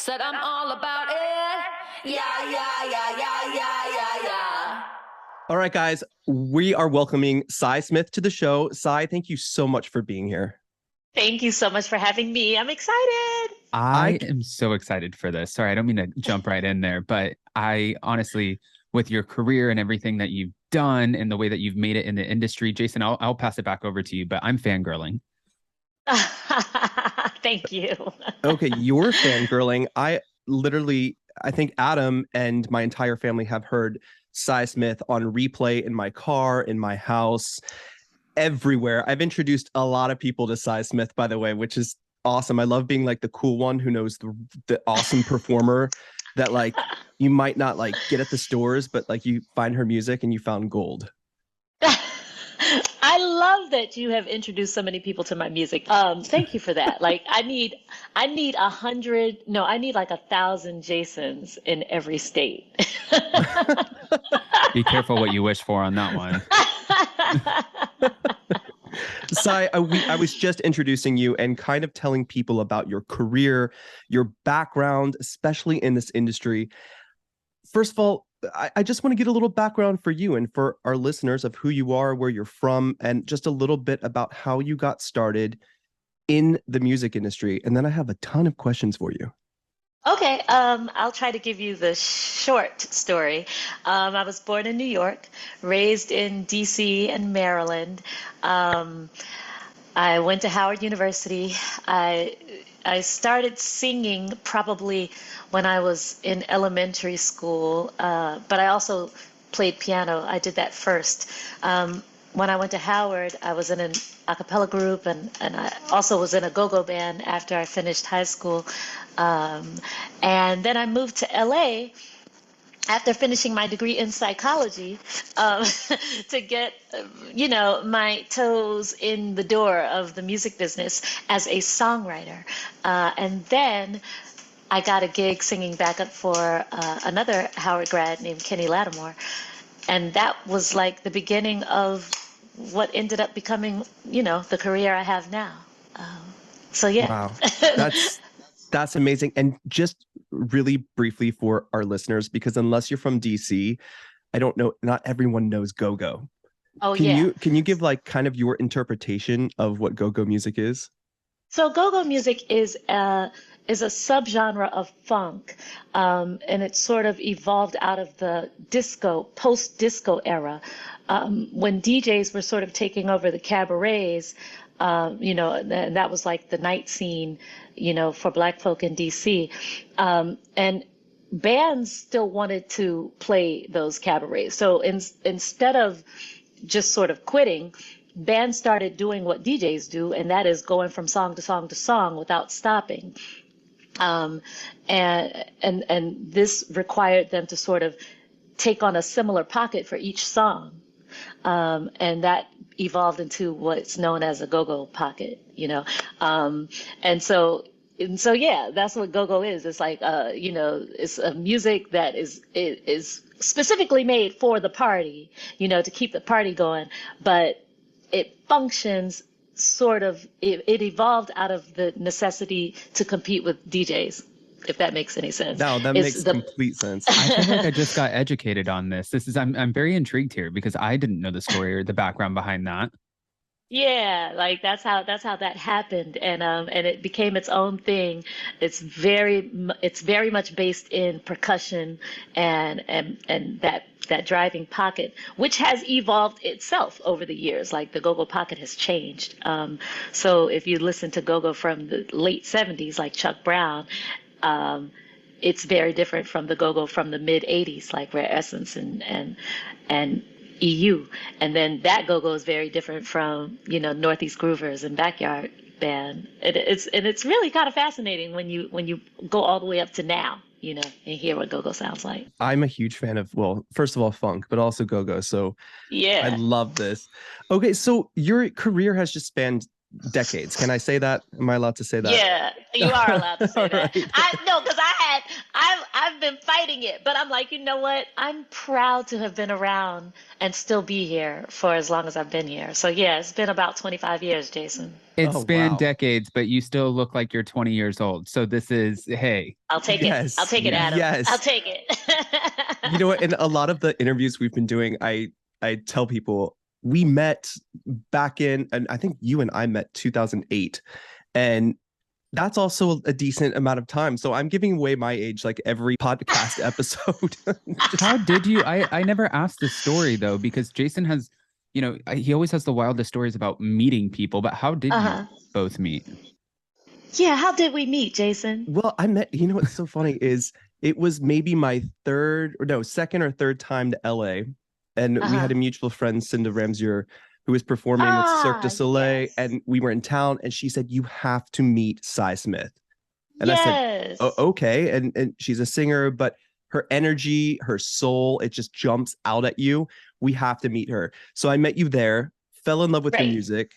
Said I'm all about it. Yeah. All right, guys, we are welcoming Psy Smith to the show. Psy, thank you so much for being here. Thank you so much for having me. I'm excited. I am so excited for this. Sorry, I don't mean to jump right in there, but I honestly, with your career and everything that you've done and the way that you've made it in the industry, Jason, I'll pass it back over to you, but I'm fangirling. Thank you. Okay, you're fangirling. I think Adam and my entire family have heard Psy Smith on replay in my car, in my house, everywhere. I've introduced a lot of people to Psy Smith, by the way, which is awesome. I love being like the cool one who knows the awesome performer that like you might not like get at the stores, but like you find her music and you found gold. I love that you have introduced so many people to my music. Thank you for that. Like I need like 1,000 Jasons in every state. Be careful what you wish for on that one. Psy, I was just introducing you and kind of telling people about your career, your background, especially in this industry. First of all, I just want to get a little background for you and for our listeners of who you are, where you're from, and just a little bit about how you got started in the music industry. And then I have a ton of questions for you. Okay, I'll try to give you the short story. I was born in New York, raised in DC and Maryland. I went to Howard University. I started singing probably when I was in elementary school, but I also played piano. I did that first. When I went to Howard, I was in an a cappella group, and I also was in a go-go band after I finished high school. And then I moved to LA after finishing my degree in psychology to get, my toes in the door of the music business as a songwriter. And then I got a gig singing backup for another Howard grad named Kenny Lattimore. And that was like the beginning of what ended up becoming, the career I have now. So yeah. Wow, that's amazing. And just really briefly for our listeners, because unless you're from DC, I don't know, not everyone knows go-go. Oh, Can you give like kind of your interpretation of what go-go music is? So go-go music is a subgenre of funk, and it sort of evolved out of the post-disco era, when DJs were sort of taking over the cabarets, and that was like the night scene, for Black folk in DC. And bands still wanted to play those cabarets. So instead of just sort of quitting, bands started doing what DJs do, and that is going from song to song to song without stopping. And this required them to sort of take on a similar pocket for each song. And that evolved into what's known as a go-go pocket, And so yeah, that's what go-go is. It's like, it's a music that is specifically made for the party, to keep the party going, but it functions sort of, it evolved out of the necessity to compete with DJs, if that makes any sense. No, that makes complete sense. I feel like I just got educated on this. I'm very intrigued here because I didn't know the story or the background behind that. Yeah, like that's how that happened, and it became its own thing. It's very much based in percussion and that driving pocket, which has evolved itself over the years. Like the go-go pocket has changed. So if you listen to go-go from the late '70s, like Chuck Brown, it's very different from the go-go from the mid '80s, like Rare Essence and EU. And then that go-go is very different from, Northeast Groovers and Backyard Band. It's really kind of fascinating when you go all the way up to now, and hear what go-go sounds like. I'm a huge fan of, well, first of all, funk, but also go-go. So yeah, I love this. Okay, so your career has just spanned decades. Can I say that? Am I allowed to say that? Yeah, you are allowed to say that. Right. Because I've I've been fighting it, but I'm like, you know what? I'm proud to have been around and still be here for as long as I've been here. So yeah, it's been about 25 years, Jason. It's Oh, spanned wow. decades, but you still look like you're 20 years old. So this is, hey, I'll take it. I'll Yes. take it, Yeah. Adam. I'll Yes. take it. You know what? In a lot of the interviews we've been doing, I tell people we met back in, and I think you and I met 2008, and that's also a decent amount of time. So I'm giving away my age like every podcast episode. how did you? I never asked this story though, because Jason has, he always has the wildest stories about meeting people, but how did Uh-huh. you both meet? Yeah, how did we meet, Jason? Well, I met, you know what's so funny is it was maybe my second or third time to LA. And we Uh-huh. had a mutual friend, Cinda Ramseur, who was performing with Cirque du Soleil. Yes. And we were in town and she said, you have to meet Psy Smith. And I said, Yes. oh, okay. And she's a singer, but her energy, her soul, it just jumps out at you. We have to meet her. So I met you there, fell in love with your Right. music.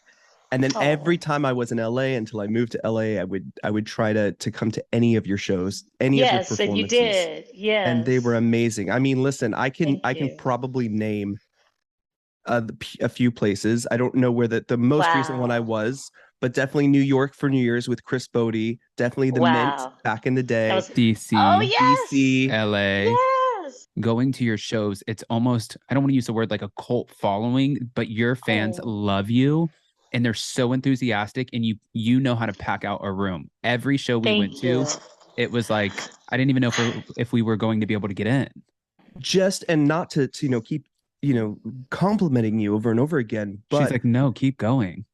And then Oh. every time I was in LA until I moved to LA, I would try to come to any of your shows, any of your Yes, and you performances. did. Yes. And they were amazing. I mean, listen, I can Thank you. probably name a few places. I don't know where the most recent one I Wow. was, but definitely New York for New Year's with Chris Botti. Definitely the Mint Wow. back in the day. That was DC, Oh yes. DC. LA. Yes. Going to your shows, it's almost, I don't want to use the word like a cult following, but your fans Oh. love you and they're so enthusiastic, and you know how to pack out a room. Every show we went Thank to, you. it was like, I didn't even know if we were going to be able to get in. Just and not to keep complimenting you over and over again, but She's like, no, keep going.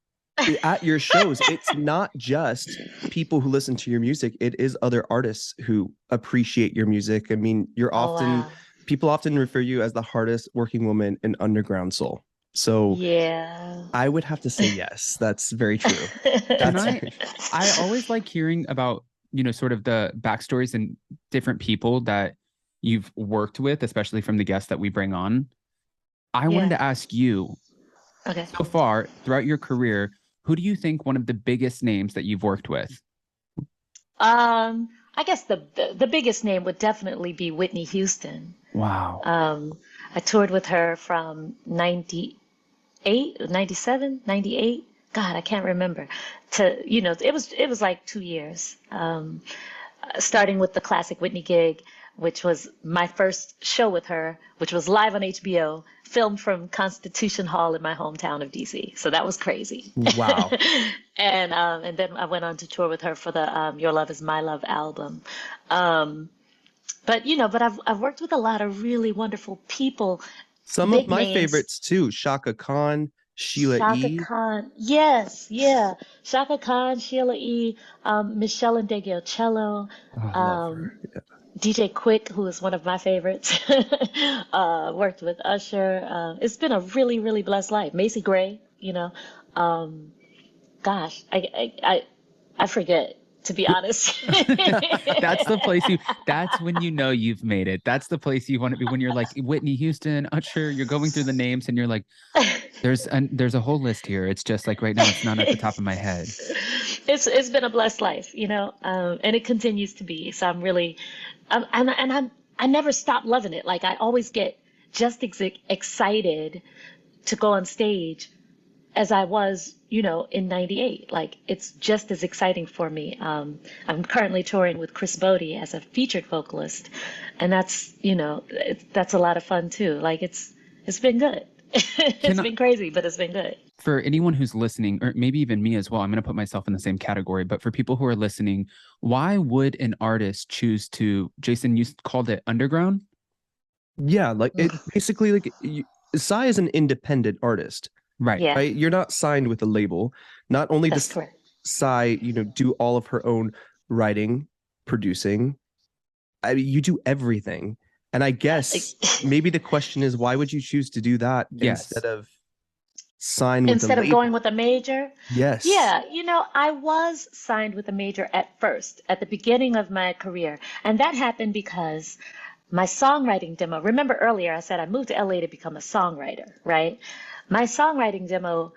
at your shows, it's not just people who listen to your music. It is other artists who appreciate your music. I mean, you're Oh, often wow. people often refer you as the hardest working woman in underground soul. So Yeah. I would have to say yes. That's very true. Can That's I always like hearing about, sort of the backstories and different people that you've worked with, especially from the guests that we bring on. I wanted Yeah. to ask you, Okay. so far throughout your career, who do you think one of the biggest names that you've worked with? I guess the biggest name would definitely be Whitney Houston. Wow. I toured with her from 98, 97, 98. God, I can't remember. It was like 2 years. Starting with the classic Whitney gig, which was my first show with her, which was live on HBO, filmed from Constitution Hall in my hometown of DC. So that was crazy. wow. And then I went on to tour with her for the Your Love Is My Love album. But I've worked with a lot of really wonderful people. Some Big of my names. favorites too. Chaka Khan, Sheila Chaka E. Khan, yes, yeah. Shaka Khan, Sheila E., Michelle Ndegeocello, Oh, I love her. DJ Quick, who is one of my favorites. Worked with Usher. It's been a really, really blessed life. Macy Gray, gosh, I forget, to be honest. That's the place that's when you know you've made it. That's the place you want to be when you're like Whitney Houston, Usher, you're going through the names and you're like, there's a whole list here. It's just like right now, it's not at the top of my head. It's been a blessed life, and it continues to be. So I'm really, I never stop loving it. Like I always get just excited to go on stage as I was, in 98. Like it's just as exciting for me. I'm currently touring with Chris Botti as a featured vocalist, and that's, that's a lot of fun too. Like it's been good. It's been crazy, but it's been good. For anyone who's listening, or maybe even me as well, I'm going to put myself in the same category, but for people who are listening, why would an artist choose to, Jason, you called it underground? Yeah, like it basically like Psy is an independent artist. Right. Yeah, Right? You're not signed with a label. Not only that's does correct. Psy, do all of her own writing, producing. You do everything. And I guess maybe the question is, why would you choose to do that Yes. instead of sign with Instead a of label? going with a major? Yes. Yeah, I was signed with a major at first, at the beginning of my career. And that happened because my songwriting demo, remember earlier I said I moved to LA to become a songwriter, right? My songwriting demo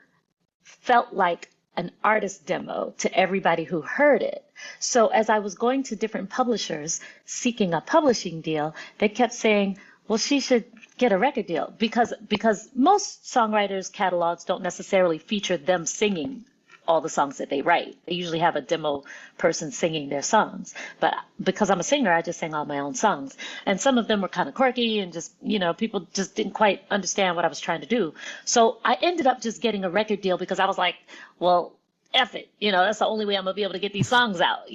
felt like an artist demo to everybody who heard it. So as I was going to different publishers seeking a publishing deal, they kept saying, well, she should get a record deal because most songwriters' catalogs don't necessarily feature them singing all the songs that they write. They usually have a demo person singing their songs. But because I'm a singer, I just sang all my own songs. And some of them were kind of quirky and just, people just didn't quite understand what I was trying to do. So I ended up just getting a record deal because I was like, well, F it. That's the only way I'm going to be able to get these songs out,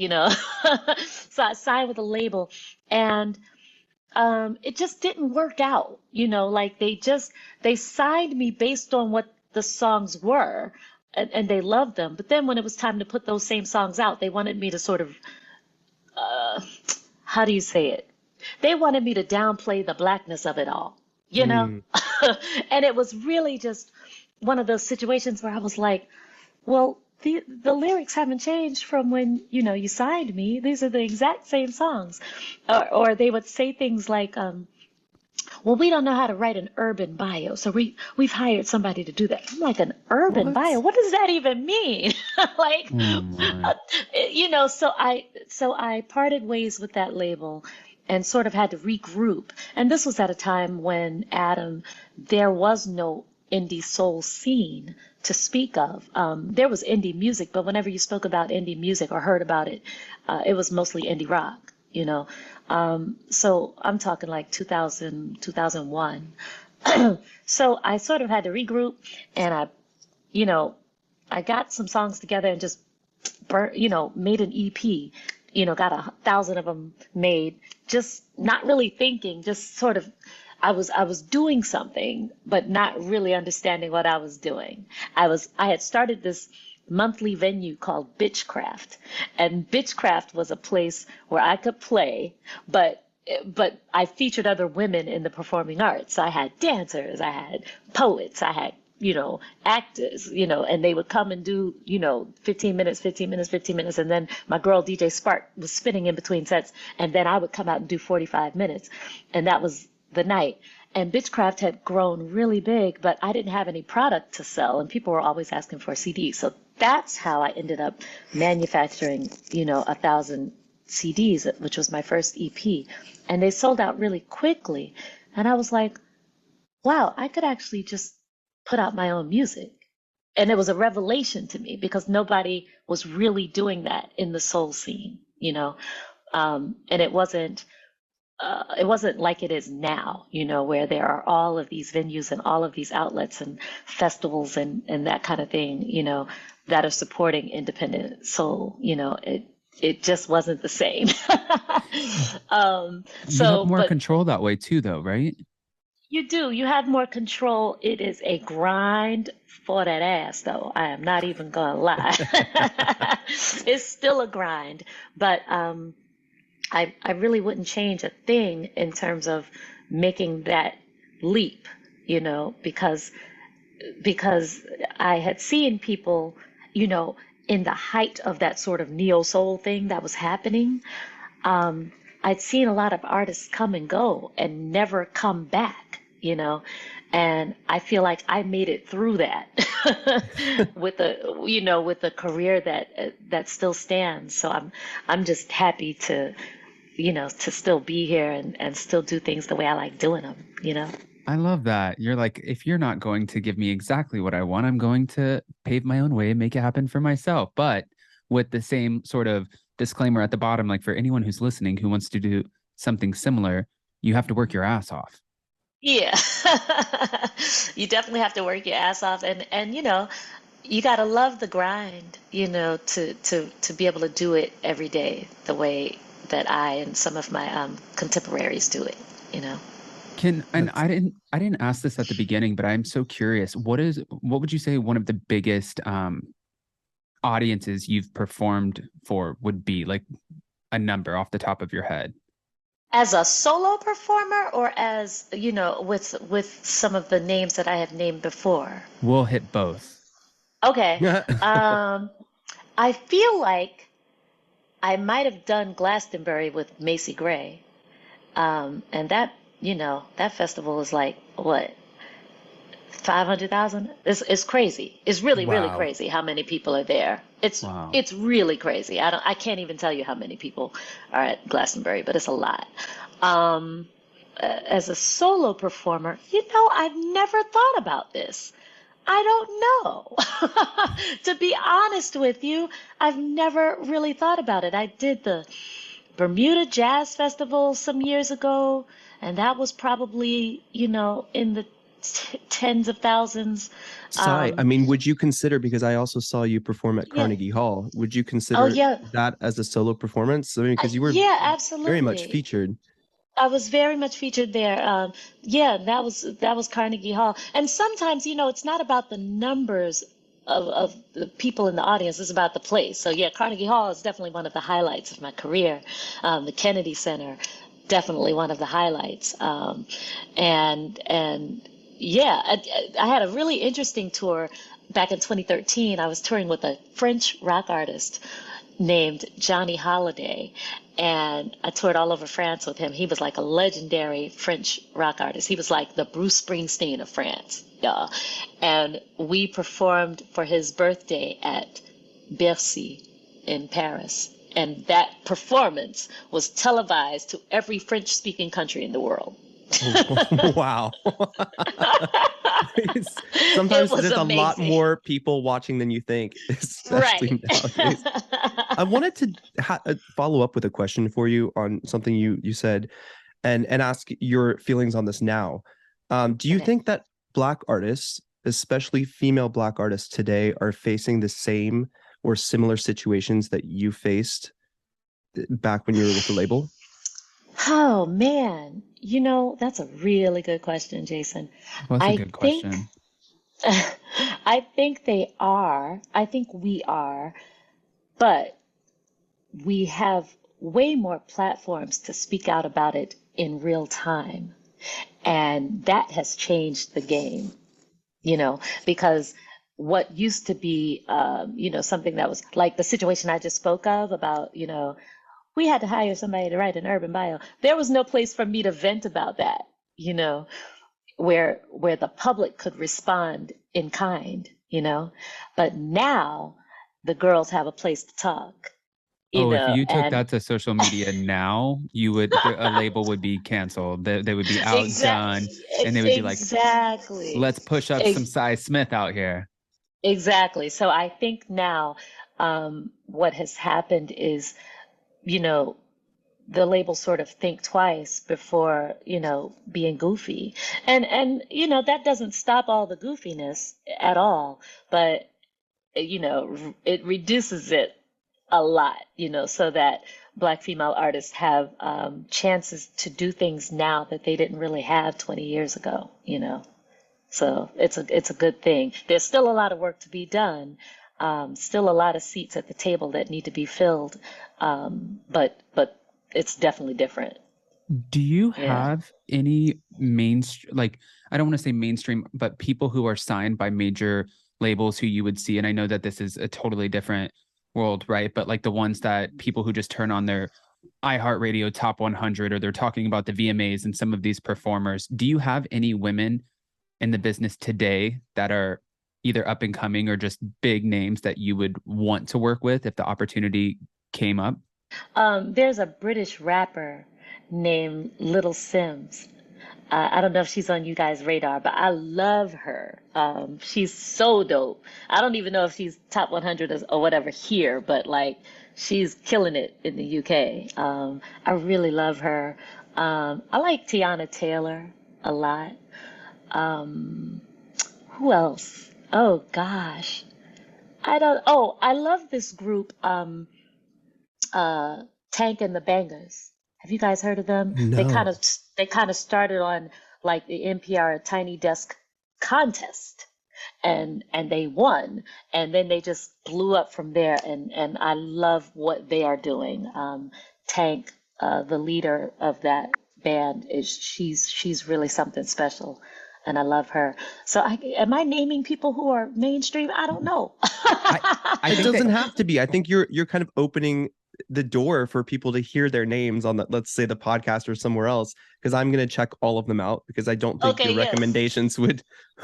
So I signed with a label and it just didn't work out, like they signed me based on what the songs were. And they loved them. But then when it was time to put those same songs out, they wanted me to sort of, how do you say it? They wanted me to downplay the blackness of it all, And it was really just one of those situations where I was like, well, the lyrics haven't changed from when, you signed me. These are the exact same songs. Or they would say things like, well, we don't know how to write an urban bio, so we've hired somebody to do that. I'm like, an urban bio? What does that even mean? Like, so I parted ways with that label and sort of had to regroup. And this was at a time when, Adam, there was no indie soul scene to speak of. There was indie music, but whenever you spoke about indie music or heard about it, it was mostly indie rock, So I'm talking like 2000, 2001. So I sort of had to regroup and I got some songs together and just made an EP, got 1,000 of them made, just not really thinking, just sort of, I was doing something, but not really understanding what I was doing. I had started this monthly venue called Bitchcraft, and Bitchcraft was a place where I could play, but I featured other women in the performing arts. I had dancers, I had poets, I had actors, and they would come and do 15 minutes, and then my girl DJ Spark was spinning in between sets, and then I would come out and do 45 minutes, and that was the night. And Bitchcraft had grown really big, but I didn't have any product to sell, and people were always asking for a CD. So that's how I ended up manufacturing, 1,000 CDs, which was my first EP. And they sold out really quickly. And I was like, wow, I could actually just put out my own music. And it was a revelation to me because nobody was really doing that in the soul scene, and it wasn't like it is now, where there are all of these venues and all of these outlets and festivals and that kind of thing, that are supporting independent soul. It just wasn't the same. You have more control that way too, though, right? You do. You have more control. It is a grind for that ass, though. I am not even gonna lie. It's still a grind, but I really wouldn't change a thing in terms of making that leap, because I had seen people, in the height of that sort of neo soul thing that was happening. I'd seen a lot of artists come and go and never come back, and I feel like I made it through that with a career that still stands. So I'm just happy to still be here and still do things the way I like doing them, I love that. You're like, if you're not going to give me exactly what I want, I'm going to pave my own way and make it happen for myself. But with the same sort of disclaimer at the bottom, like for anyone who's listening who wants to do something similar, you have to work your ass off. Yeah, you definitely have to work your ass off, and you gotta love the grind, to be able to do it every day the way that I and some of my contemporaries do it, And I didn't ask this at the beginning, but I'm so curious. What would you say one of the biggest audiences you've performed for would be, like a number off the top of your head? As a solo performer, or as with some of the names that I have named before? We'll hit both. Okay. I feel like I might have done Glastonbury with Macy Gray, and that that festival is like what, 500,000. It's crazy. It's really, really Wow. crazy how many people are there. Wow. It's really crazy. I can't even tell you how many people are at Glastonbury, but it's a lot. Um, as a solo performer, I've never thought about this. I don't know. To be honest with you, I've never really thought about it. I did the Bermuda Jazz Festival some years ago, and that was probably, in the tens of thousands. I Um, mean, would you consider, because I also saw you perform at yeah. Carnegie Hall, would you Oh, consider yeah. that as a solo performance? I mean, because you were Yeah, very much absolutely. featured. I was very much featured there. Yeah, that was Carnegie Hall. And sometimes, it's not about the numbers of the people in the audience, it's about the place. So yeah, Carnegie Hall is definitely one of the highlights of my career. The Kennedy Center, definitely one of the highlights. And yeah, I had a really interesting tour back in 2013. I was touring with a French rock artist named Johnny Holiday. And I toured all over France with him. He was like a legendary French rock artist. He was like the Bruce Springsteen of France, y'all. And we performed for his birthday at Bercy in Paris. And that performance was televised to every French-speaking country in the world. Wow. It Sometimes was there's a lot amazing. more people watching than you think, especially Right. nowadays. I wanted to follow up with a question for you on something you said, and ask your feelings on this now. Do you Okay. think that Black artists, especially female Black artists today, are facing the same or similar situations that you faced back when you were with the label? Oh man, that's a really good question, Jason. Well, that's a I good think question. I think they are. I think we are, but we have way more platforms to speak out about it in real time. And that has changed the game, because what used to be, something that was like the situation I just spoke of about, we had to hire somebody to write an urban bio. There was no place for me to vent about that, you know, where the public could respond in kind, But now the girls have a place to talk, Oh, if you took and that to social media now, a label would be canceled. They would be outdone, exactly, and they would be like, exactly, "Let's push up some Psy Smith out here." exactly. So I think now, what has happened is, you know, the labels sort of think twice before, being goofy. And that doesn't stop all the goofiness at all, but it reduces it a lot, so that Black female artists have chances to do things now that they didn't really have 20 years ago. So it's a good thing. There's still a lot of work to be done. Still a lot of seats at the table that need to be filled. But it's definitely different. Do you Yeah. have any mainstream, like, I don't want to say mainstream, but people who are signed by major labels who you would see? And I know that this is a totally different world, right? But like the ones that people who just turn on their iHeartRadio Top 100, or they're talking about the VMAs and some of these performers. Do you have any women in the business today that are either up and coming or just big names that you would want to work with if the opportunity came up? There's a British rapper named Little Sims. I don't know if she's on you guys' radar, but I love her. She's so dope. I don't even know if she's top 100 or whatever here, but like she's killing it in the UK. I really love her. I like Tiana Taylor a lot. Um, who else? Oh gosh. I don't, oh, I love this group, Tank and the Bangers. Have you guys heard of them? No. They kind of started on like the NPR Tiny Desk contest, and they won, and then they just blew up from there. And I love what they are doing. Tank, the leader of that band, she's really something special, and I love her. So am I naming people who are mainstream? I don't know. I It think that doesn't have to be. I think you're kind of opening the door for people to hear their names on the, let's say, the podcast or somewhere else, because I'm going to check all of them out, because I don't think Okay, your yes. recommendations would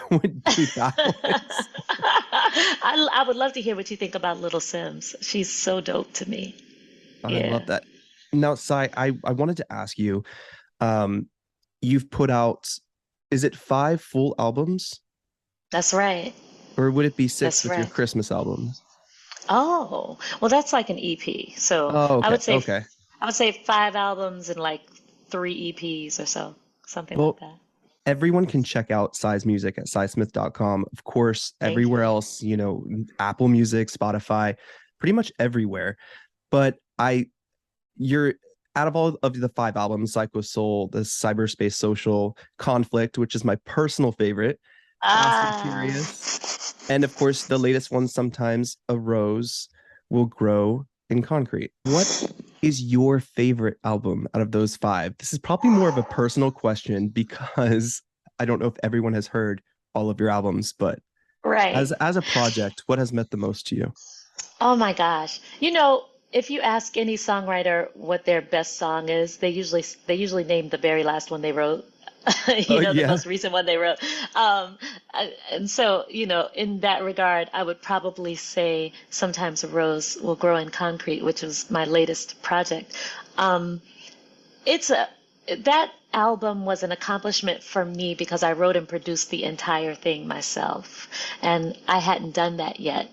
be balanced. I would love to hear what you think about Little Sims. She's so dope to me. I love that. Now, Sai, I wanted to ask you, you've put out, is it 5 full albums? That's right. Or would it be 6 That's with your right. Christmas albums? Oh, well, that's like an EP. So Oh, okay. I would say Okay. 5 albums and like 3 EPs or so, something Well, like that. everyone can check out Sai's music at psysmith.com. Of course, Thank everywhere you. else, Apple Music, Spotify, pretty much everywhere. But you're out of all of the 5 albums, Psycho Soul, the Cyberspace Social, Conflict, which is my personal favorite, Fast and Furious, and of course the latest one, Sometimes a Rose Will Grow in Concrete. What is your favorite album out of those 5? This is probably more of a personal question, because I don't know if everyone has heard all of your albums, but Right. as a project, what has meant the most to you? Oh my gosh. If you ask any songwriter what their best song is, they usually name the very last one they wrote. The most recent one they wrote. And so, in that regard, I would probably say Sometimes a Rose Will Grow in Concrete, which was my latest project. That album was an accomplishment for me because I wrote and produced the entire thing myself, and I hadn't done that yet.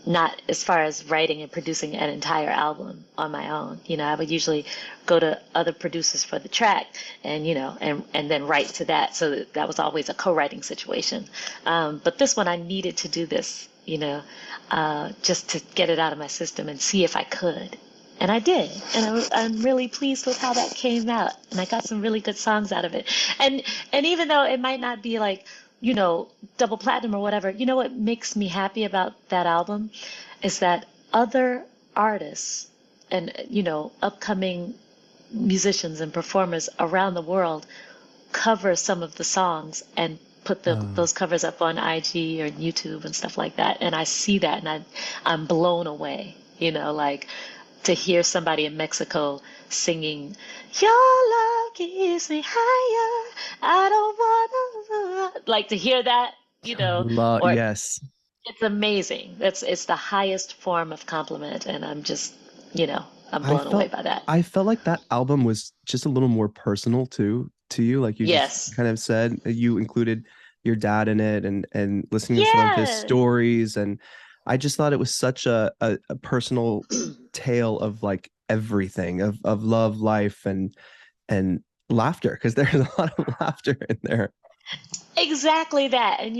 Not as far as writing and producing an entire album on my own. I would usually go to other producers for the track and, and then write to that. So that was always a co-writing situation. But this one, I needed to do this, just to get it out of my system and see if I could. And I did. And I'm really pleased with how that came out. And I got some really good songs out of it. And even though it might not be like, double platinum or whatever, what makes me happy about that album is that other artists and, upcoming musicians and performers around the world cover some of the songs and put those covers up on IG or YouTube and stuff like that. And I see that and I'm blown away, like to hear somebody in Mexico singing, "Your love keeps me higher. I don't wanna," like to hear that, or Yes. it's amazing. It's the highest form of compliment, and I'm just, I'm blown away by that. I felt like that album was just a little more personal to you, like you just kind of said. You included your dad in it and listening to some of his stories, and I just thought it was such a personal tale of like everything of love, life, and laughter, because there's a lot of laughter in there. Exactly that. And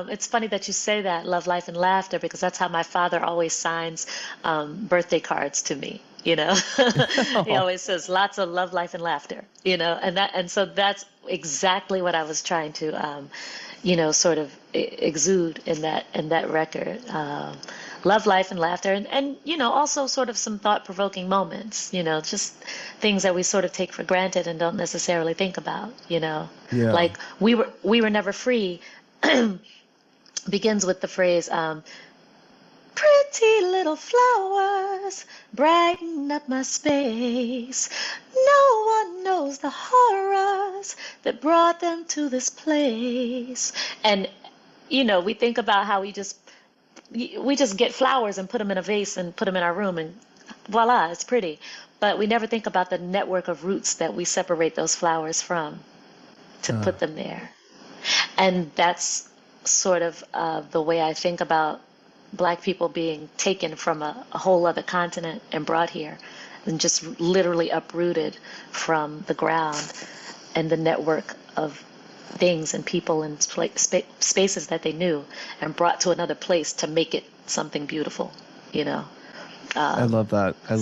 it's funny that you say that, love, life, and laughter, because that's how my father always signs birthday cards to me. He always says lots of love, life, and laughter, and so that's exactly what I was trying to sort of exude in that record. Love, life, and laughter, and also sort of some thought-provoking moments, just things that we sort of take for granted and don't necessarily think about, like we were never free begins with the phrase, "Pretty little flowers brighten up my space. No one knows the horrors that brought them to this place." And we think about how we just get flowers and put them in a vase and put them in our room, and voila, it's pretty. But we never think about the network of roots that we separate those flowers from to put them there. And that's sort of the way I think about Black people being taken from a whole other continent and brought here and just literally uprooted from the ground and the network of things and people and spaces that they knew and brought to another place to make it something beautiful, I love that. I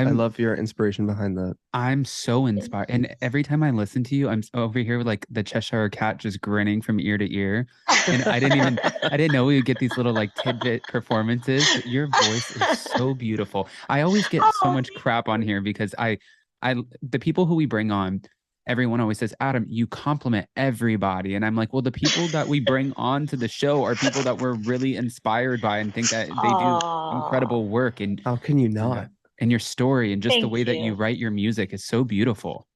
love your inspiration behind that. I'm so inspired. And every time I listen to you, I'm over here like the Cheshire Cat, just grinning from ear to ear. And I didn't know we would get these little like tidbit performances. Your voice is so beautiful. I always get so much crap on here because the people who we bring on, everyone always says, Adam, you compliment everybody. And I'm like, well, the people that we bring on to the show are people that we're really inspired by and think that they do incredible work. And How can you not? And your story and just the Thank way that you you. write your music is so beautiful.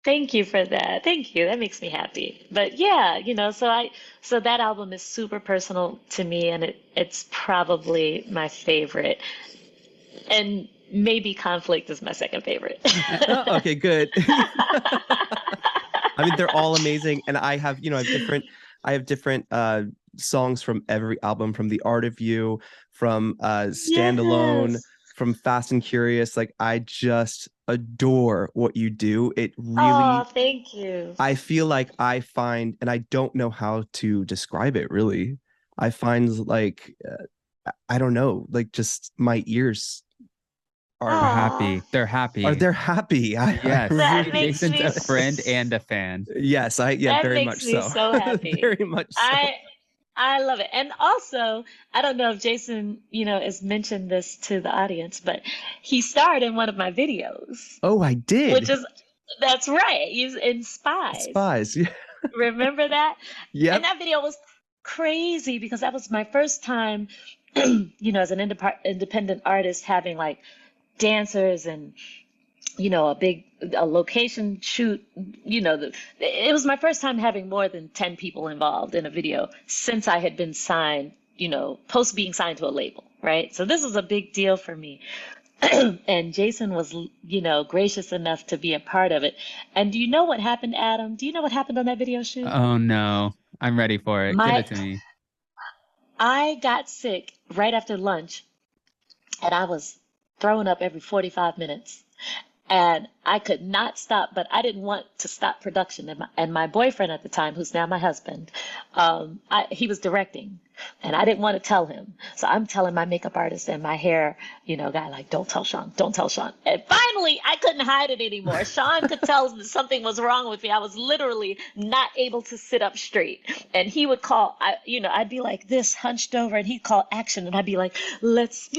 Thank you for that. Thank you. That makes me happy. But yeah, so that album is super personal to me, and it's probably my favorite. And maybe Conflict is my second favorite. Okay, good. I mean, they're all amazing, and I have different songs from every album, from The Art of You, from Standalone, Yes. from Fast and Curious. Like, I just adore what you do. It really, Oh, thank you. I feel like I find, and I don't know how to describe it really. I find like, I don't know, like just my ears are Happy. They're happy. they're happy. Yes. That makes Jason's me a friend and a fan. Yes, that very makes much me so. so happy. Very much so. I love it. And also, I don't know if Jason, has mentioned this to the audience, but he starred in one of my videos, Oh, I did. that's right. He's in Spies. Spies. Yeah. Remember that? Yep. And that video was crazy because that was my first time, as an independent artist having like dancers and a location shoot. It was my first time having more than 10 people involved in a video since I had been signed, post being signed to a label, right? So this was a big deal for me. And Jason was, gracious enough to be a part of it. And do you know what happened, Adam? Do you know what happened on that video shoot? Oh no, I'm ready for it. Give it to me. I got sick right after lunch, and I was throwing up every 45 minutes. And I could not stop, but I didn't want to stop production. And my boyfriend at the time, who's now my husband, he was directing, and I didn't want to tell him. So I'm telling my makeup artist and my hair, guy, like, don't tell Sean, don't tell Sean. And finally, I couldn't hide it anymore. Sean could tell that something was wrong with me. I was literally not able to sit up straight. And he would call, I'd be like this, hunched over, and he'd call action, and I'd be like, let's,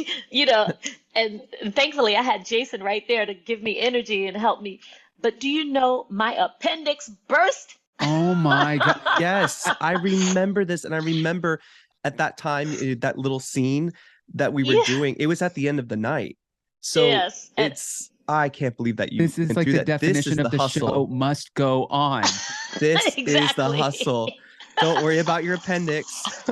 And thankfully, I had Jason right there to give me energy and help me. But do you know my appendix burst? Oh my God. Yes, I remember this, and I remember at that time that little scene that we were doing. It was at the end of the night, so Yes. I can't believe that you. This is like the definition of the hustle. show must go on. This is the Exactly. hustle. Don't worry about your appendix.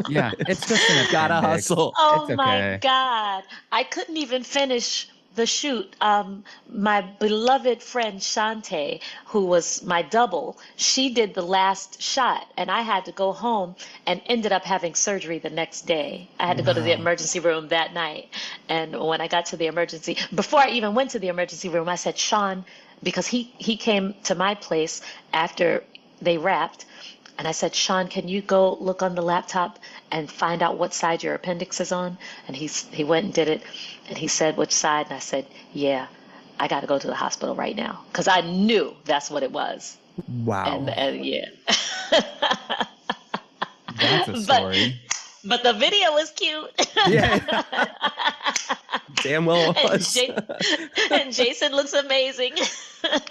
Yeah, it's just an Gotta appendix. hustle. Oh It's my okay. God. I couldn't even finish the shoot. My beloved friend Shantae, who was my double, she did the last shot, and I had to go home and ended up having surgery the next day. I had to go to the emergency room that night. And when I got to the emergency, before I even went to the emergency room, I said, Sean, because he came to my place after they wrapped. And I said, Sean, can you go look on the laptop and find out what side your appendix is on? And he went and did it. And he said, which side? And I said, yeah, I got to go to the hospital right now. Because I knew that's what it was. Wow. And yeah. That's a story. But the video was cute. Yeah. Damn well it was. And Jason looks amazing.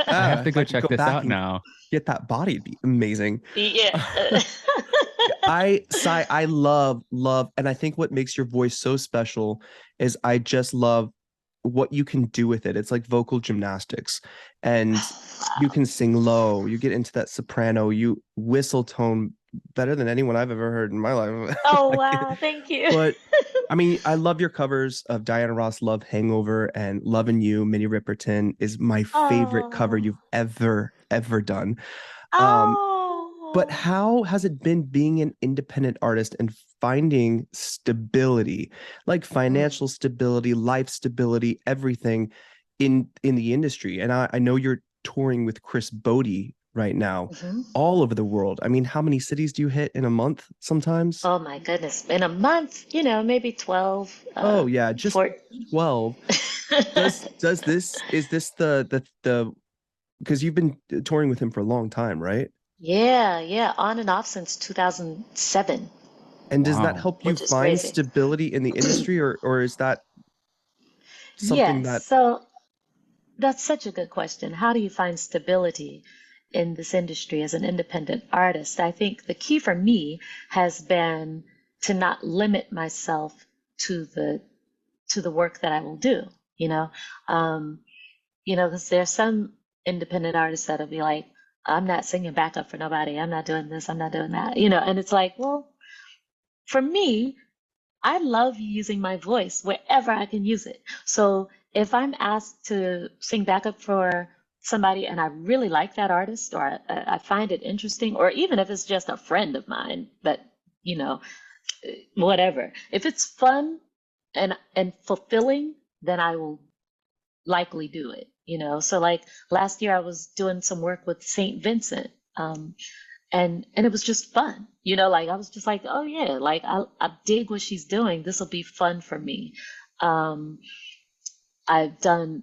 I have to go If I could check this back out and now. Get that body, it'd be amazing. Yeah. I love, and I think what makes your voice so special is I just love what you can do with it. It's like vocal gymnastics, and you can sing low, you get into that soprano, you whistle tone better than anyone I've ever heard in my life. Oh, wow. Thank you. But I mean, I love your covers of Diana Ross, Love Hangover, and Lovin' You. Minnie Riperton is my favorite cover you've ever done. But how has it been being an independent artist and finding stability, like financial stability, life stability, everything in the industry? And I know you're touring with Chris Botti right now, all over the world. I mean, how many cities do you hit in a month sometimes? Oh my goodness. In a month, maybe 12. Oh yeah, just 12. Is this the because you've been touring with him for a long time, right? Yeah, on and off since 2007. And does that help you Which is find crazy. stability in the industry, or is that something Yes, that so that's such a good question. How do you find stability in this industry as an independent artist, I think the key for me has been to not limit myself to the work that I will do, you know. Because there's some independent artists that'll be like, I'm not singing backup for nobody. I'm not doing this. I'm not doing that. And it's like, well, for me, I love using my voice wherever I can use it. So if I'm asked to sing backup for somebody and I really like that artist, or I find it interesting, or even if it's just a friend of mine that, whatever, if it's fun and fulfilling, then I will likely do it. So like last year I was doing some work with St. Vincent, and it was just fun. Like I was just like, oh yeah, like I dig what she's doing, this will be fun for me. I've done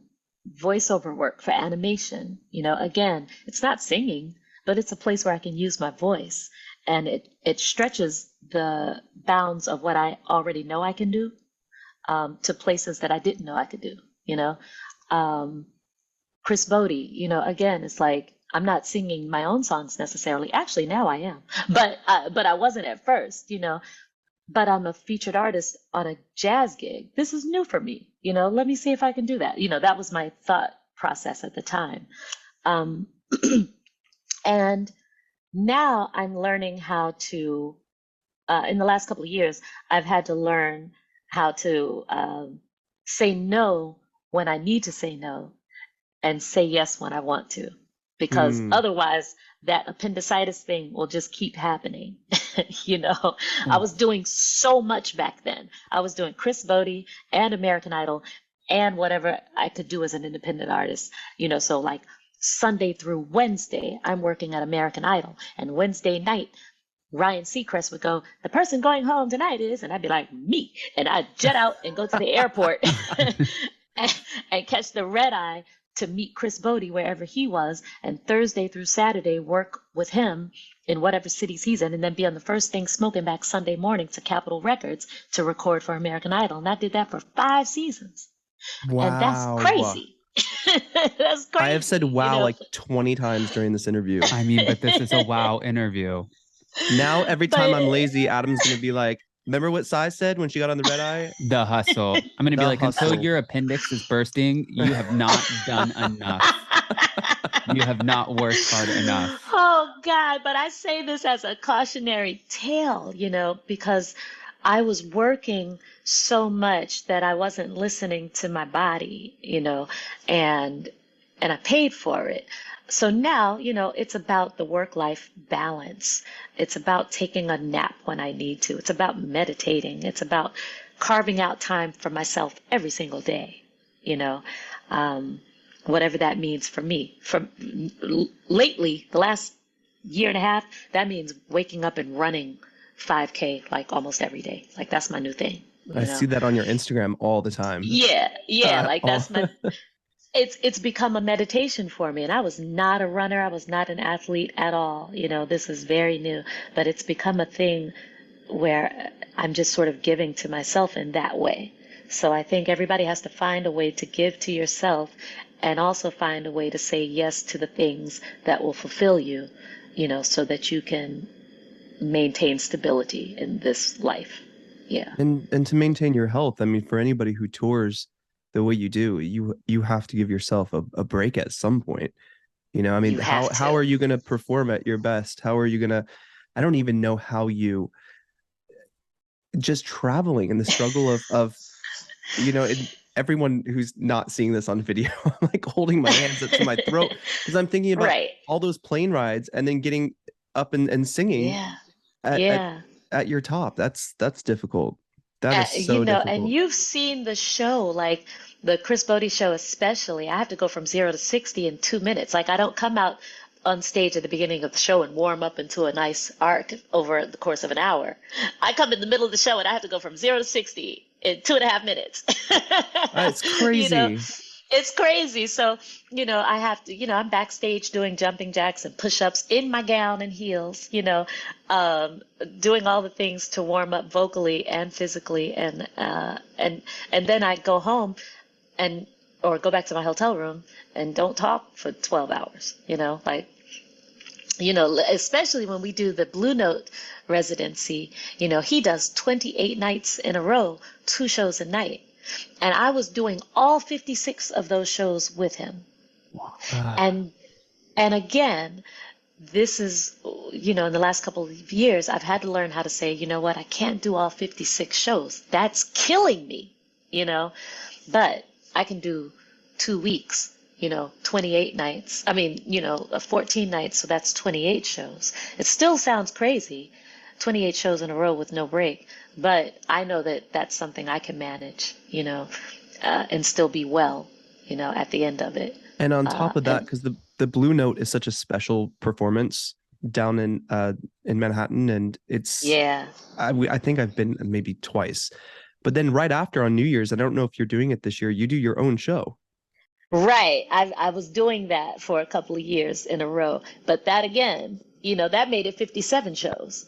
voiceover work for animation. Again, it's not singing, but it's a place where I can use my voice, and it stretches the bounds of what I already know I can do, to places that I didn't know I could do. Chris Botti, again, it's like I'm not singing my own songs necessarily. Actually, now I am, but I wasn't at first. But I'm a featured artist on a jazz gig. This is new for me. Let me see if I can do that. That was my thought process at the time. And now I'm learning how to, in the last couple of years, I've had to learn how to say no when I need to say no, and say yes when I want to, because otherwise that appendicitis thing will just keep happening. I was doing so much back then. I was doing Chris Botti and American Idol and whatever I could do as an independent artist. So like Sunday through Wednesday, I'm working at American Idol, and Wednesday night, Ryan Seacrest would go, the person going home tonight is, and I'd be like, me. And I'd jet out and go to the airport and catch the red eye to meet Chris Botti wherever he was, and Thursday through Saturday work with him in whatever cities he's in, and then be on the first thing smoking back Sunday morning to Capitol Records to record for American Idol. And I did that for 5 seasons. Wow. And that's crazy. That's crazy. I have said wow like 20 times during this interview. I mean, but this is a wow interview. Now every time I'm lazy, Adam's going to be like, remember what Psy said when she got on the red eye? The hustle. I'm going to be like, hustle. until your appendix is bursting, you have not done enough. You have not worked hard enough. Oh, God. But I say this as a cautionary tale, because I was working so much that I wasn't listening to my body, and I paid for it. So now, it's about the work-life balance. It's about taking a nap when I need to. It's about meditating. It's about carving out time for myself every single day, whatever that means for me. Lately, the last year and a half, that means waking up and running 5K like almost every day. Like that's my new thing. I see that on your Instagram all the time. Yeah. Like that's my... It's become a meditation for me. And I was not a runner. I was not an athlete at all. This is very new, but it's become a thing where I'm just sort of giving to myself in that way. So I think everybody has to find a way to give to yourself, and also find a way to say yes to the things that will fulfill you, so that you can maintain stability in this life. Yeah. And to maintain your health. I mean, for anybody who tours the way you do, you have to give yourself a break at some point. I mean, how are you going to perform at your best? How are you going to, I don't even know how you, just traveling and the struggle of everyone who's not seeing this on video, I'm like holding my hands up to my throat because I'm thinking about all those plane rides and then getting up and singing at your top. That's difficult. That is so difficult. And you've seen the show, like the Chris Botti show especially. I have to go from 0 to 60 in 2 minutes. Like I don't come out on stage at the beginning of the show and warm up into a nice arc over the course of an hour. I come in the middle of the show and I have to go from 0 to 60 in 2.5 minutes. That's crazy. It's crazy. So, I have to, I'm backstage doing jumping jacks and push-ups in my gown and heels, doing all the things to warm up vocally and physically. And then I go home or go back to my hotel room and don't talk for 12 hours, like especially when we do the Blue Note residency, he does 28 nights in a row, 2 shows a night. And I was doing all 56 of those shows with him. And again, this is, in the last couple of years, I've had to learn how to say, you know what, I can't do all 56 shows. That's killing me, but I can do 2 weeks, 28 nights. 14 nights, so that's 28 shows. It still sounds crazy, 28 shows in a row with no break, but I know that that's something I can manage, and still be well, at the end of it. And on top of that, because the Blue Note is such a special performance down in Manhattan, and it's I think I've been maybe twice, but then right after on New Year's, I don't know if you're doing it this year, you do your own show. Right. I was doing that for a couple of years in a row, but that again, that made it 57 shows.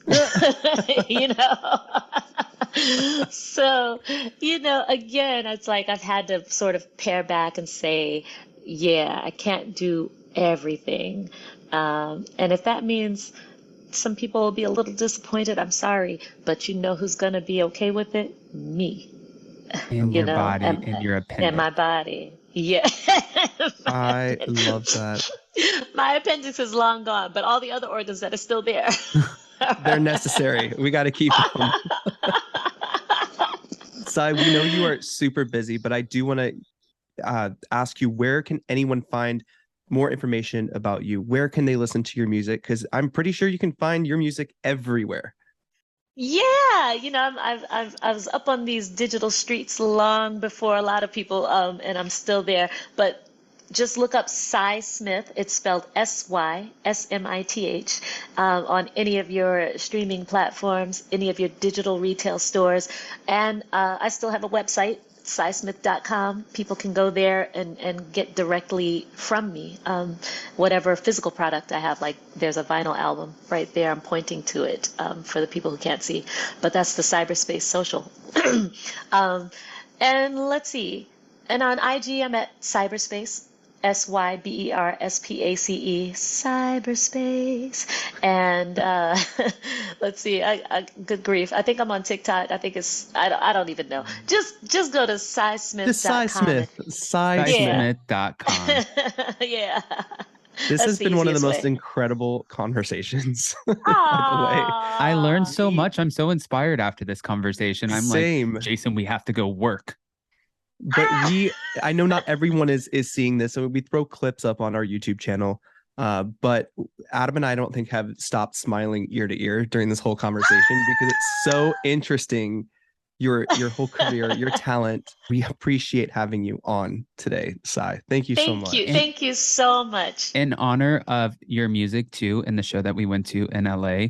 So, again, it's like I've had to sort of pare back and say, yeah, I can't do everything. And if that means some people will be a little disappointed, I'm sorry, but you know who's going to be okay with it? Me. In your body, in your appendix. In my body. Yeah. I love that. My appendix is long gone, but all the other organs that are still there. They're necessary. We got to keep them. Psy, we know you are super busy, but I do want to ask you, where can anyone find more information about you? Where can they listen to your music? Because I'm pretty sure you can find your music everywhere. Yeah, I was up on these digital streets long before a lot of people, and I'm still there. But just look up Psy Smith. It's spelled SYSMITH on any of your streaming platforms, any of your digital retail stores. And I still have a website, psysmith.com. People can go there and get directly from me whatever physical product I have. Like there's a vinyl album right there. I'm pointing to it for the people who can't see. But that's the Syberspace social. And let's see. And on IG, I'm at Syberspace. SYBERSPACE, Cyberspace. And let's see, good grief. I think I'm on TikTok. I think it's, I don't even know. Just go to psysmith.com. Just Psy Smith. Psysmith.com. Yeah. This has been one of the most incredible conversations. By the way, I learned so much. I'm so inspired after this conversation. I'm like, Jason, we have to go work. But I know not everyone is seeing this, so we throw clips up on our YouTube channel. But Adam and I don't think have stopped smiling ear to ear during this whole conversation because it's so interesting. Your whole career, your talent. We appreciate having you on today, Psy. Thank you so much. Thank you so much. In honor of your music too, in the show that we went to in LA.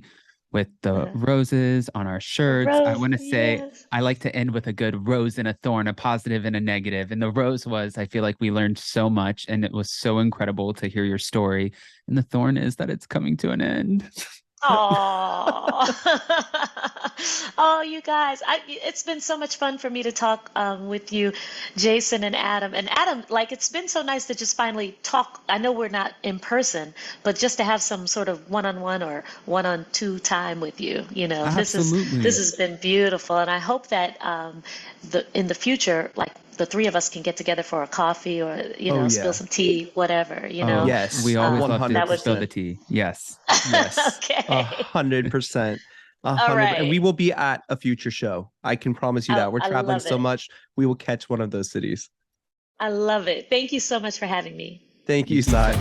With the roses on our shirts. I want to say, I like to end with a good rose and a thorn, a positive and a negative. And the rose was, I feel like we learned so much and it was so incredible to hear your story. And the thorn is that it's coming to an end. Oh, you guys, it's been so much fun for me to talk with you, Jason and Adam. And Adam, like, it's been so nice to just finally talk. I know we're not in person, but just to have some sort of one-on-one or one-on-two time with you, Absolutely. This has been beautiful. And I hope that in the future, like, the three of us can get together for a coffee or, spill some tea, whatever, Yes. We always love to 100%. spill the tea. Yes. Yes. Okay. 100%. All right. And we will be at a future show. I can promise you that. We're traveling so much. We will catch one of those cities. I love it. Thank you so much for having me. Thank you, Psy.